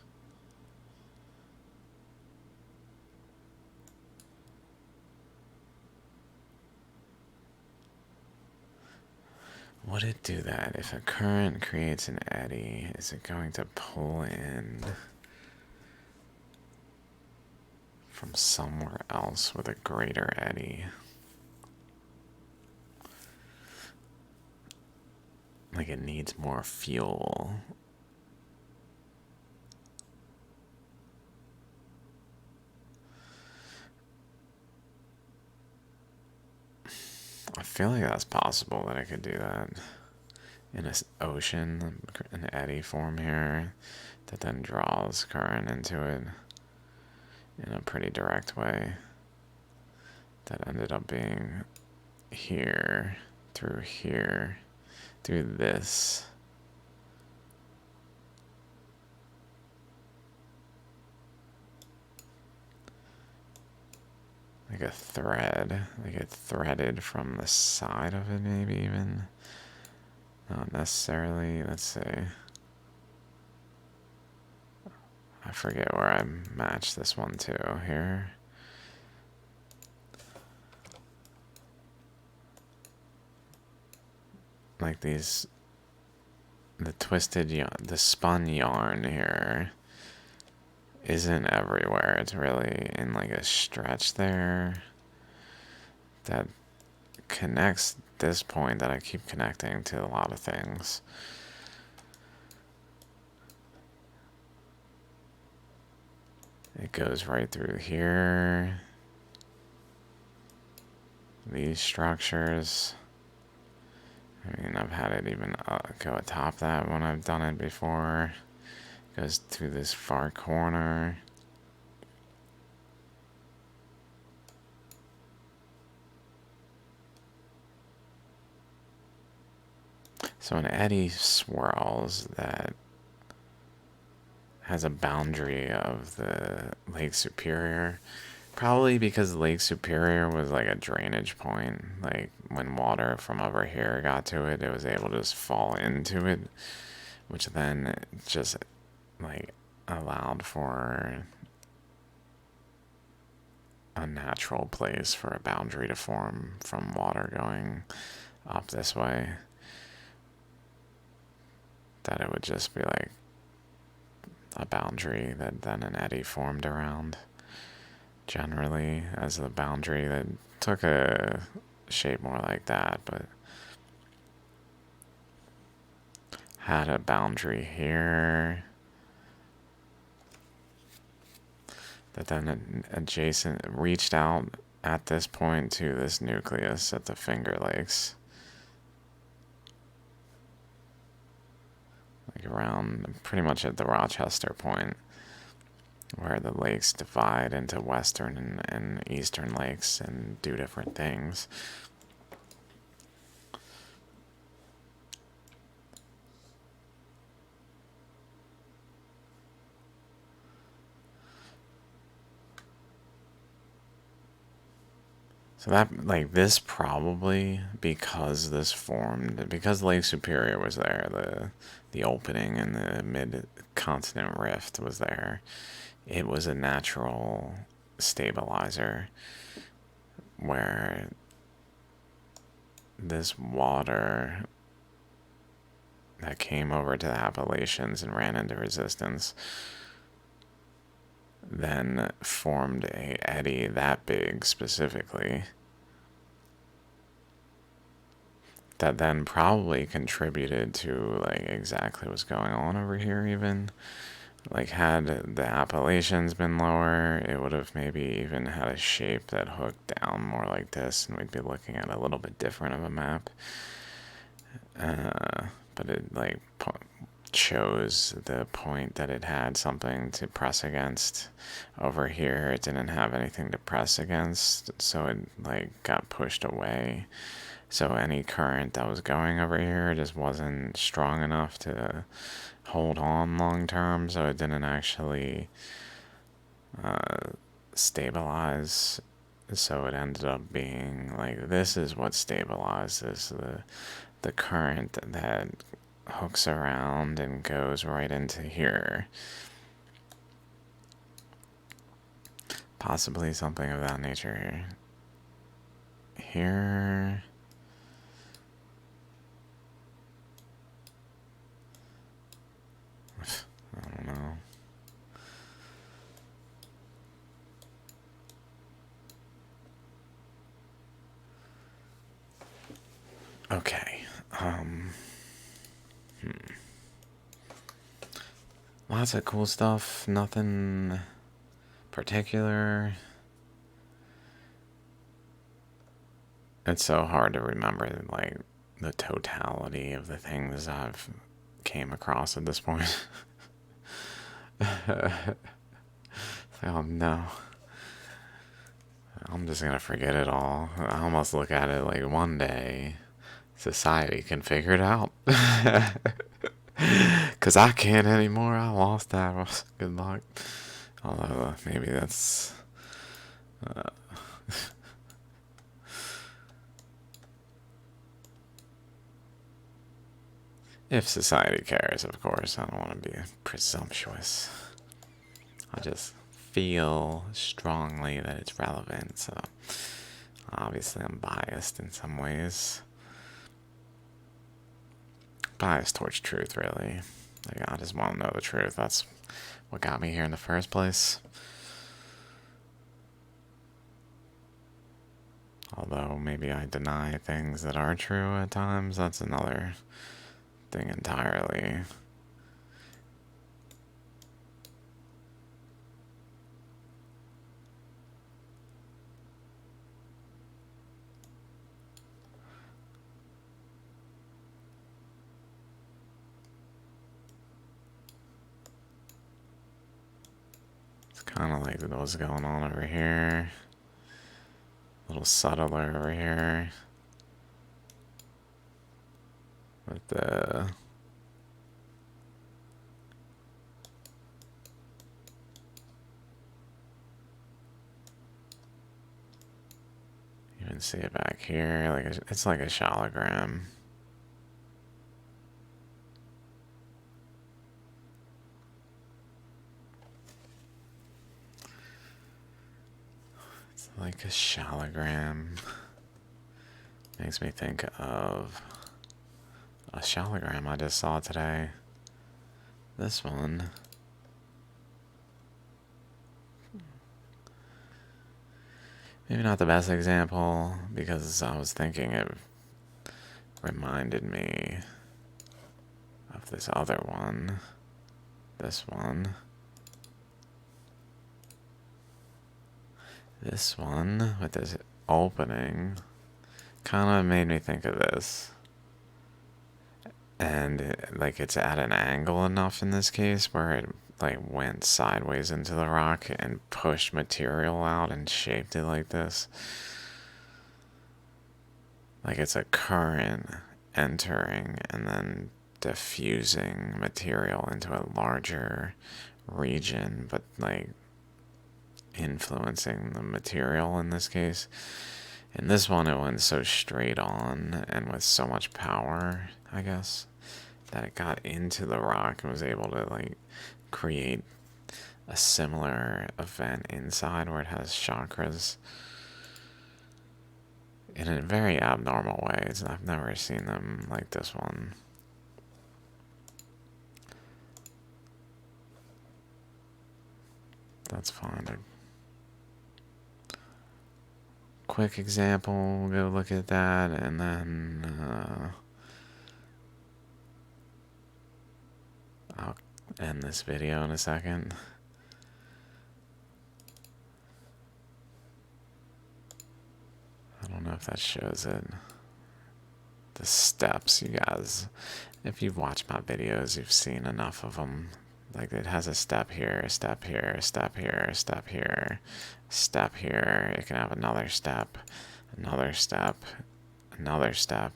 Would it do that? If a current creates an eddy, is it going to pull in from somewhere else with a greater eddy? Like it needs more fuel. I feel like that's possible that I could do that in an ocean, an eddy form here that then draws current into it in a pretty direct way. That ended up being here, through this. Like a thread, like it threaded from the side of it, maybe even. Not necessarily, let's see. I forget where I matched this one to here. Like these, the twisted yarn, the spun yarn here isn't everywhere. It's really in like a stretch there that connects this point that I keep connecting to a lot of things. It goes right through here. these structures. I mean, I've had it even go atop that when I've done it before. Goes to this far corner. So an eddy swirls that has a boundary of the Lake Superior. Probably because Lake Superior was like a drainage point. Like when water from over here got to it, it was able to just fall into it, which then just like allowed for a natural place for a boundary to form from water going up this way. That it would just be like a boundary that then an eddy formed around. Generally, as a boundary that took a shape more like that, but had a boundary here that then adjacent reached out at this point to this nucleus at the Finger Lakes. Like around pretty much at the Rochester point, where the lakes divide into western and eastern lakes and do different things. So that, like, this probably, because this formed, because Lake Superior was there, the opening in the mid-continent rift was there, it was a natural stabilizer where this water that came over to the Appalachians and ran into resistance then formed a eddy that big specifically that then probably contributed to like exactly what's going on over here. Even like had the Appalachians been lower, it would have maybe even had a shape that hooked down more like this, and we'd be looking at a little bit different of a map. But it like chose the point that it had something to press against. Over here it didn't have anything to press against, so it like got pushed away. So any current that was going over here just wasn't strong enough to hold on long term, so it didn't actually stabilize. So it ended up being like, this is what stabilizes the current that hooks around and goes right into here. Possibly something of that nature here. Here. I don't know. Okay. Lots of cool stuff. Nothing particular. It's so hard to remember, like, the totality of the things I've came across at this point. Oh no. I'm just gonna forget it all. I almost look at it like one day society can figure it out. Because I can't anymore. I lost that. Good luck. Although, maybe that's. If society cares, of course. I don't want to be presumptuous. I just feel strongly that it's relevant, so obviously I'm biased in some ways. Biased towards truth, really. Like, I just want to know the truth. That's what got me here in the first place. Although maybe I deny things that are true at times, that's another thing entirely. Kind of like what's going on over here. A little subtler over here. With the... You can see it back here. Like it's like a shalogram. It's like a shalogram. Makes me think of a shalogram I just saw today. This one. Maybe not the best example, because I was thinking it reminded me of this other one. This one. This one with this opening kind of made me think of this. And like it's at an angle enough in this case where it like went sideways into the rock and pushed material out and shaped it like this. Like it's a current entering and then diffusing material into a larger region, but like influencing the material in this case. In this one, it went so straight on and with so much power, I guess, that it got into the rock and was able to like create a similar event inside where it has chakras in a very abnormal way. I've never seen them like this one. That's fine. Quick example, go look at that, and then I'll end this video in a second. I don't know if that shows it. The steps, you guys. If you've watched my videos, you've seen enough of them. Like it has a step here, a step here, a step here, a step here, a step here. It can have another step, another step, another step.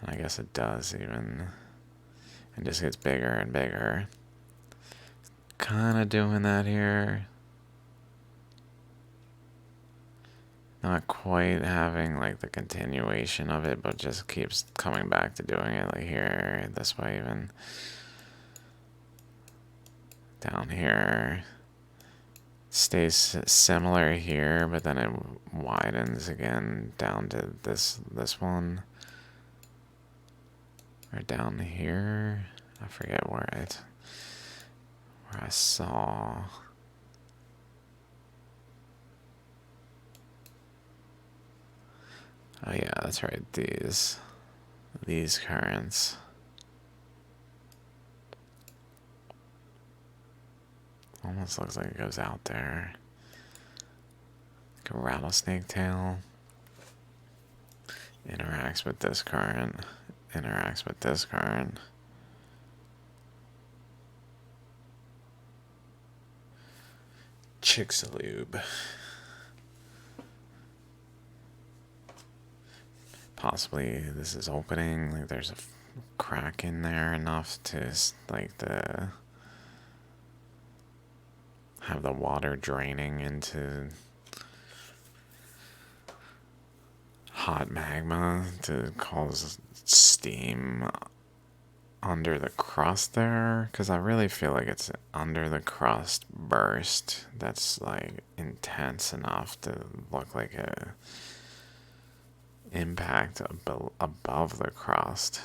And I guess it does even. It just gets bigger and bigger. Kind of doing that here. Not quite having like the continuation of it, but just keeps coming back to doing it like here, this way even. Down here. Stays similar here, but then it widens again down to this one. Or down here. I forget where I saw. Oh yeah, that's right, these currents. Almost looks like it goes out there. Like a rattlesnake tail. Interacts with this current. Interacts with this current. Chicxulub. Possibly this is opening, like there's a crack in there enough to like have the water draining into hot magma to cause steam under the crust there, because I really feel like it's under the crust burst that's like intense enough to look like a impact above the crust.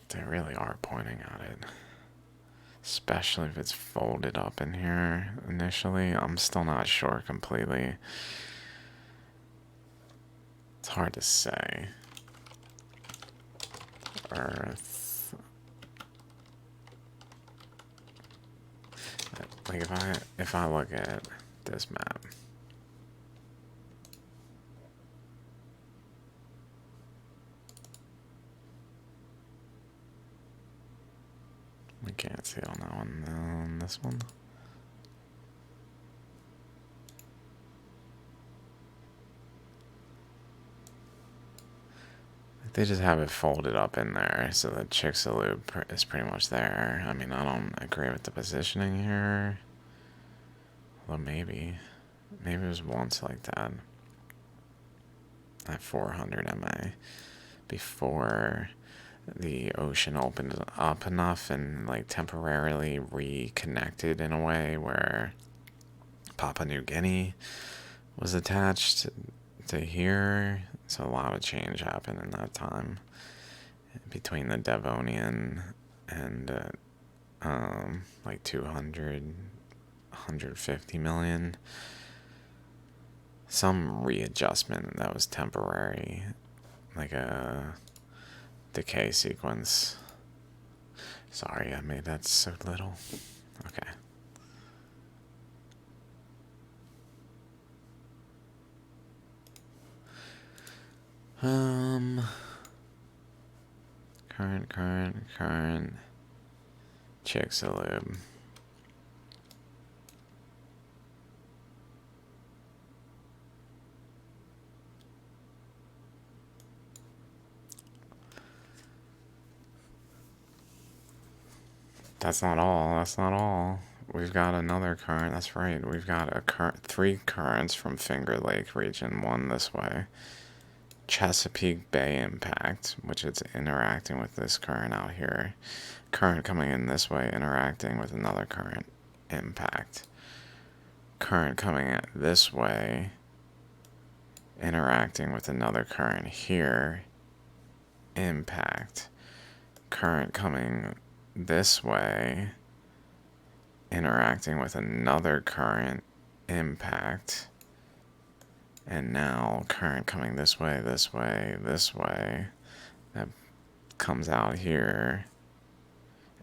They really are pointing at it. Especially if it's folded up in here initially. I'm still not sure completely. It's hard to say. Earth. like if I look at this map, we can't see on that one. On this one, they just have it folded up in there, so the Chicxulub is pretty much there. I mean, I don't agree with the positioning here. Well, maybe it was once like that at 400 MA before the ocean opened up enough and like temporarily reconnected in a way where Papua New Guinea was attached to here. So a lot of change happened in that time between the Devonian and like 200, 150 million. Some readjustment that was temporary, like a decay sequence. Sorry, I made that so little. Okay. Current. Chicxulub. That's not all. We've got another current. That's right. We've got three currents from Finger Lake region. One this way. Chesapeake Bay impact, which is interacting with this current out here. Current coming in this way, interacting with another current. Impact. Current coming in this way, interacting with another current here. Impact. Current coming this way, interacting with another current. Impact. And now current coming this way, this way, this way, that comes out here,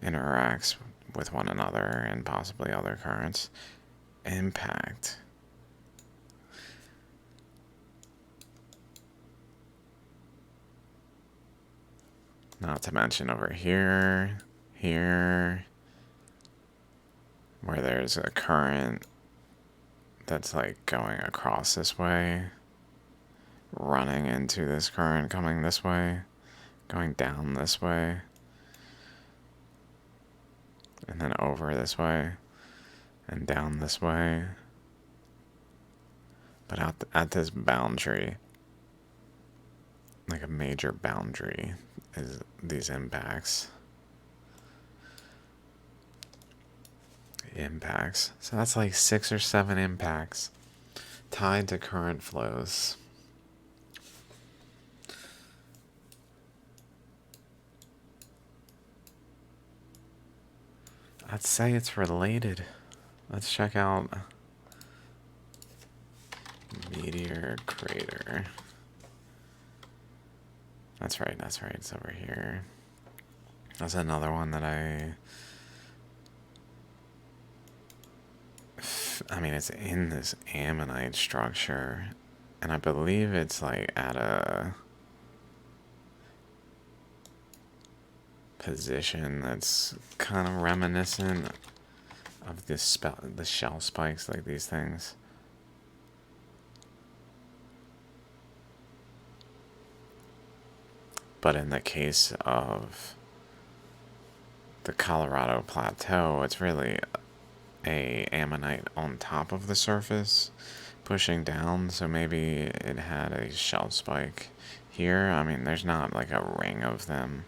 interacts with one another and possibly other currents. Impact. Not to mention over here, where there's a current that's like going across this way, running into this current coming this way, going down this way, and then over this way, and down this way. But at this boundary, like a major boundary, is these impacts. So that's like 6 or 7 impacts tied to current flows. I'd say it's related. Let's check out Meteor Crater. That's right, it's over here. That's another one that I mean, it's in this ammonite structure, and I believe it's like at a position that's kind of reminiscent of the shell spikes, like these things. But in the case of the Colorado Plateau, it's really a ammonite on top of the surface pushing down, so maybe it had a shell spike here. I mean, there's not like a ring of them,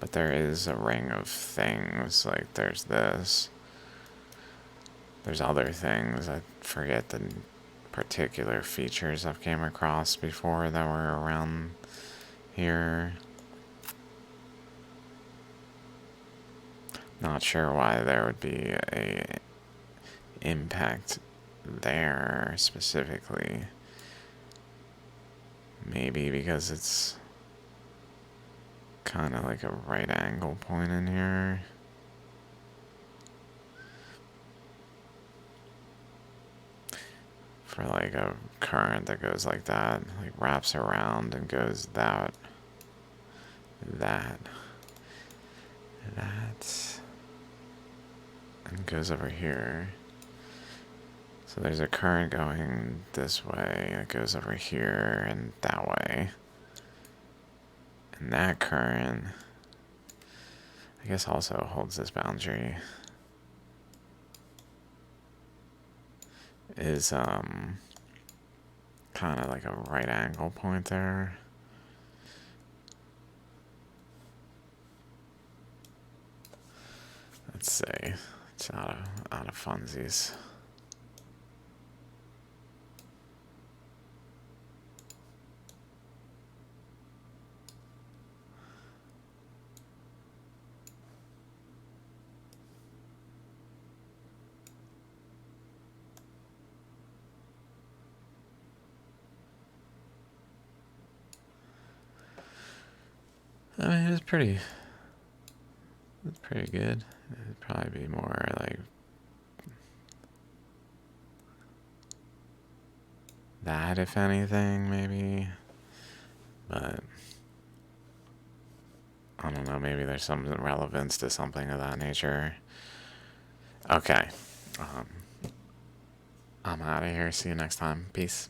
but there is a ring of things. Like there's this, there's other things. I forget the particular features I've came across before that were around here. Not sure why there would be a impact there specifically. Maybe because it's kind of like a right angle point in here. for like a current that goes like that, like wraps around and goes that, and goes over here. So there's a current going this way that goes over here and that way. And that current, I guess, also holds this boundary. Is kind of like a right angle point there. Let's see. It's out of funsies. I mean, it's pretty good. It'd probably be more like that, if anything, maybe. But I don't know, maybe there's some relevance to something of that nature. Okay. I'm out of here. See you next time. Peace.